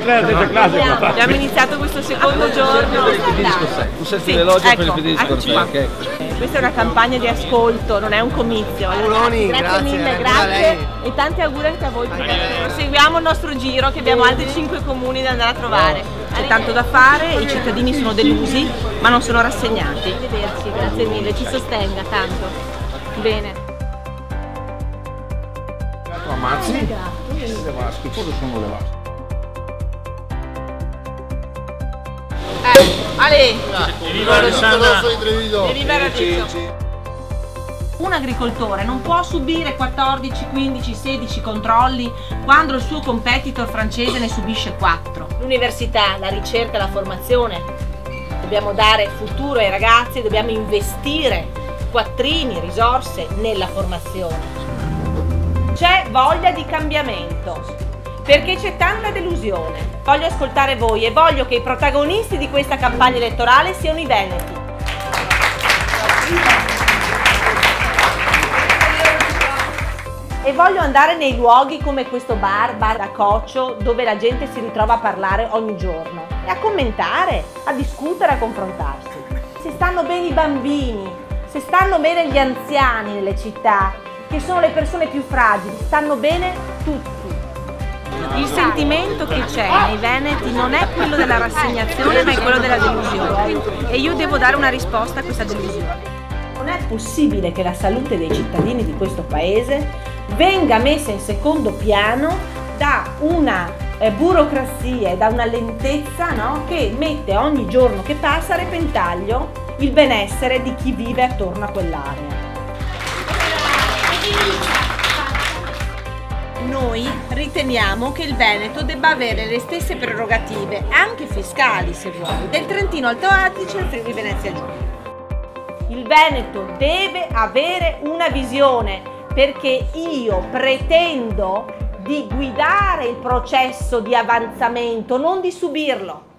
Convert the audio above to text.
Abbiamo iniziato questo secondo giorno. Tu senti l'elogio per il PD di Scorpia, ok? Questa è una campagna di ascolto, non è un comizio. Grazie mille, grazie e tanti auguri anche a voi. Proseguiamo il nostro giro che abbiamo altri 5 comuni da andare a trovare. C'è tanto da fare, i cittadini sono delusi ma non sono rassegnati. Arrivederci, grazie mille, ci sostenga tanto. Bene. Ammazzi? Le vasche, cosa sono le vasche? Ale! Viva Alessandra! Un agricoltore non può subire 14, 15, 16 controlli quando il suo competitor francese ne subisce 4. L'università, la ricerca, la formazione. Dobbiamo dare futuro ai ragazzi, dobbiamo investire quattrini, risorse nella formazione. C'è voglia di cambiamento, perché c'è tanta delusione. Voglio ascoltare voi e voglio che i protagonisti di questa campagna elettorale siano i veneti. E voglio andare nei luoghi come questo bar da Coccio, dove la gente si ritrova a parlare ogni giorno e a commentare, a discutere, a confrontarsi. Se stanno bene i bambini, se stanno bene gli anziani nelle città, che sono le persone più fragili, stanno bene tutti. Il sentimento che c'è nei veneti non è quello della rassegnazione, ma è quello della delusione. E io devo dare una risposta a questa delusione. Non è possibile che la salute dei cittadini di questo paese venga messa in secondo piano da una burocrazia e da una lentezza, no, che mette ogni giorno che passa a repentaglio il benessere di chi vive attorno a quell'area. Noi riteniamo che il Veneto debba avere le stesse prerogative, anche fiscali se vuoi, del Trentino Alto Adige e il Friuli Venezia Giulia. Il Veneto deve avere una visione, perché io pretendo di guidare il processo di avanzamento, non di subirlo.